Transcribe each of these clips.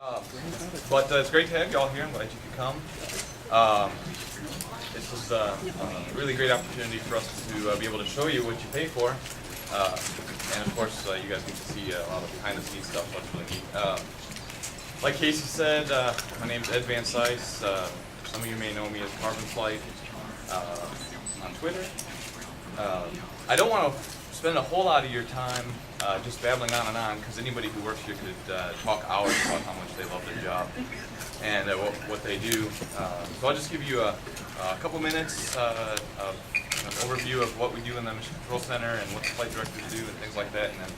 But it's great to have you all here. I'm glad you could come. This is a really great opportunity for us to be able to show you what you pay for. And of course, you guys get to see a lot of behind the scenes stuff, so that's really neat. Like Casey said, my name's Ed Van Cise. Some of you may know me as Carbon Flight on Twitter. I don't want to spend a whole lot of your time just babbling on and on, because anybody who works here could talk hours about how much they love their job and what they do. So I'll just give you a couple minutes of an overview of what we do in the Mission Control Center and what the flight directors do and things like that, and then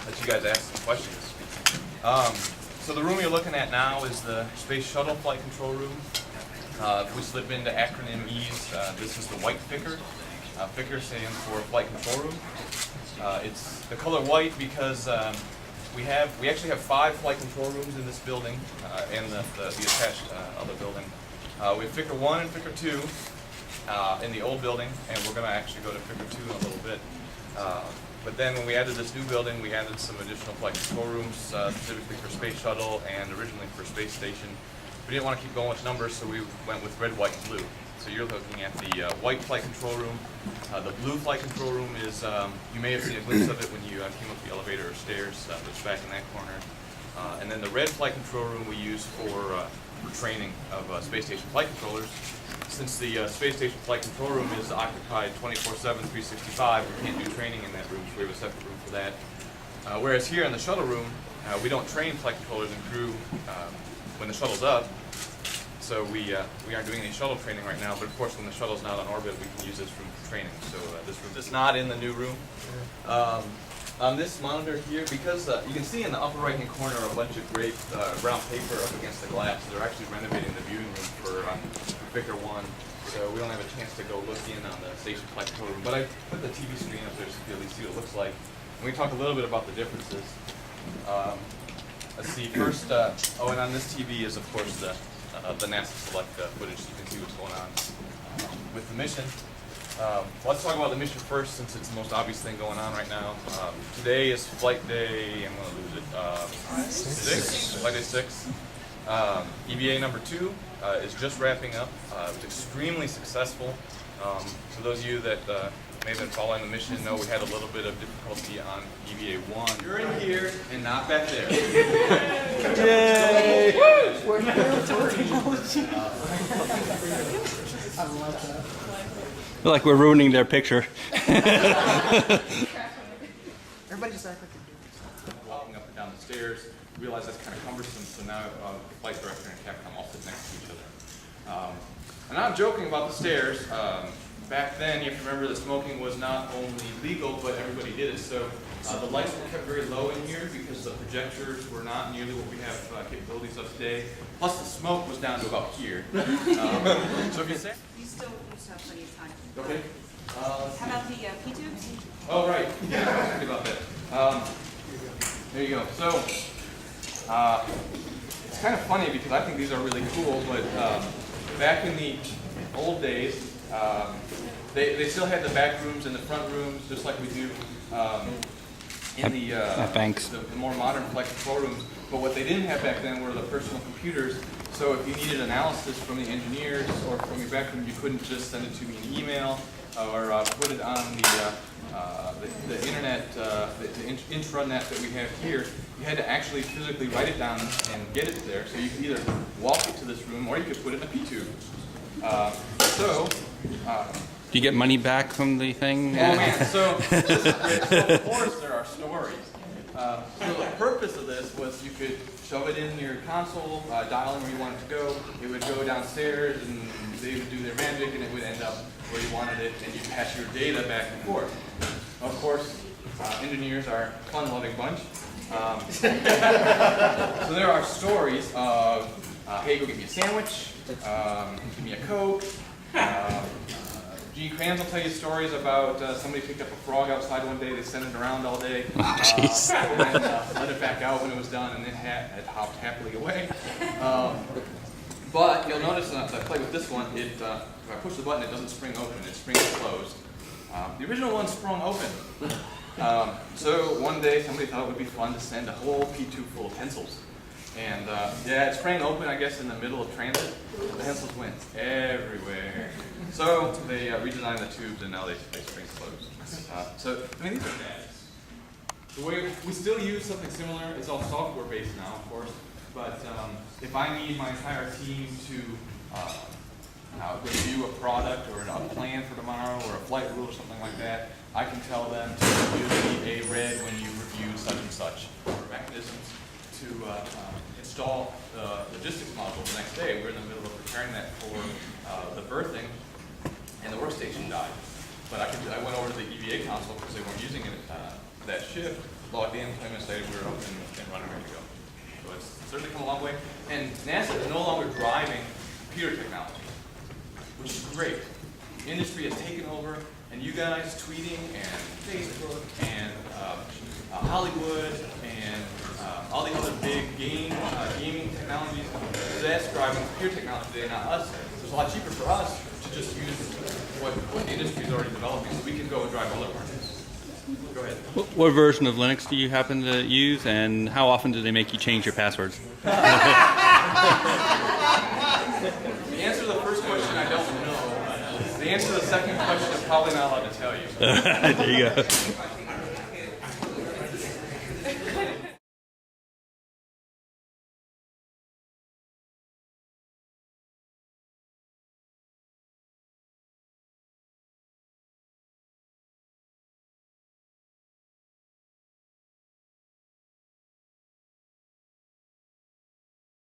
let you guys ask some questions. So the room you're looking at now is the Space Shuttle Flight Control Room. If we slip into acronym E's, this is the white FICR. FICR stands for Flight Control Room. It's the color white because we actually have 5 flight control rooms in this building and the attached other building. We have FICR 1 and FICR 2 in the old building, and we're going to actually go to FICR 2 in a little bit. But then when we added this new building, we added some additional flight control rooms, specifically for Space Shuttle and originally for Space Station. We didn't want to keep going with numbers, so we went with red, white, and blue. So you're looking at the white flight control room. The blue flight control room is, you may have seen a glimpse of it when you came up the elevator or stairs, it's back in that corner. And then the red flight control room we use for training of Space Station flight controllers. Since the Space Station flight control room is occupied 24/7, 365, we can't do training in that room, so we have a separate room for that. Whereas here in the shuttle room, we don't train flight controllers and crew when the shuttle's up. So we aren't doing any shuttle training right now, but of course when the shuttle's not on orbit, we can use this room for training. So this room is not in the new room. On this monitor here, because you can see in the upper right-hand corner a bunch of great brown paper up against the glass. They're actually renovating the viewing room for FICR 1, so we don't have a chance to go look in on the station flight control room. But I put the TV screen up there so you can at least see what it looks like. And we talk a little bit about the differences. Let's see, first, and on this TV is of course the NASA Select footage, so you can see what's going on with the mission. Let's talk about the mission first, since it's the most obvious thing going on right now. Today is flight day, I'm going to lose it, 6, flight day 6. EVA number 2 is just wrapping up. It was extremely successful. For those of you that may have been following the mission know we had a little bit of difficulty on EVA 1. You're in here and not back there. Yay! We're here for technology. I love that. I feel like we're ruining their picture. Everybody just act like they're doing Walking up and down the stairs, realize that's kind of cumbersome, so now the flight director and Capcom all sit next to each other. And I'm joking about the stairs. Back then, you have to remember that smoking was not only legal, but everybody did it. So the lights were kept very low in here because the projectors were not nearly what we have capabilities of today. Plus, the smoke was down to about here. So if you say, You still have plenty of time. okay. How about the P-tubes? Oh, right. Yeah, I was thinking about that. There you go. So it's kind of funny because I think these are really cool, but back in the old days, they still had the back rooms and the front rooms, just like we do in the more modern flight control rooms. But what they didn't have back then were the personal computers. So if you needed analysis from the engineers or from your back room, you couldn't just send it to me in email or put it on the internet, the intranet that we have here. You had to actually physically write it down and get it there. So you could either walk it to this room or you could put it in a P-tube. Do you get money back from the thing? Oh man, so this is great. So of course there are stories. So the purpose of this was you could shove it in your console, dial in where you want it to go. It would go downstairs and they would do their magic and it would end up where you wanted it, and you pass your data back and forth. Of course, engineers are a fun-loving bunch. So there are stories of, hey, go get me a sandwich, give me a Coke. Gene Kranz will tell you stories about somebody picked up a frog outside one day, they sent it around all day, and then let it back out when it was done, and then it hopped happily away. But you'll notice as I play with this one, if I push the button, it doesn't spring open, it springs closed. The original one sprung open. So one day somebody thought it would be fun to send a whole P2 full of pencils. And yeah, it sprang open, I guess, in the middle of transit. The pencils went everywhere. So they redesigned the tubes, and now they spring closed. So I mean, these are bad. The way we still use something similar. It's all software based now, of course. But if I need my entire team to review a product or a plan for tomorrow or a flight rule or something like that, I can tell them to use a red when you review such and such, or mechanisms to install the logistics module the next day. We're in the middle of preparing that for the berthing, and the workstation died. But I went over to the EVA console because they weren't using it that shift. Logged in, 10 minutes later, we were up and running, ready to go. So it's certainly come a long way. And NASA is no longer driving computer technology, which is great. The industry has taken over, and you guys tweeting and Facebook and Hollywood and all the other big gaming technologies, that's driving computer technology today, not us. So it's a lot cheaper for us to just use what the industry is already developing, so we can go and drive other markets. Go ahead. What version of Linux do you happen to use, and how often do they make you change your passwords? The answer to the first question, I don't know. The answer to the second question, I'm probably not allowed to tell you. There you go.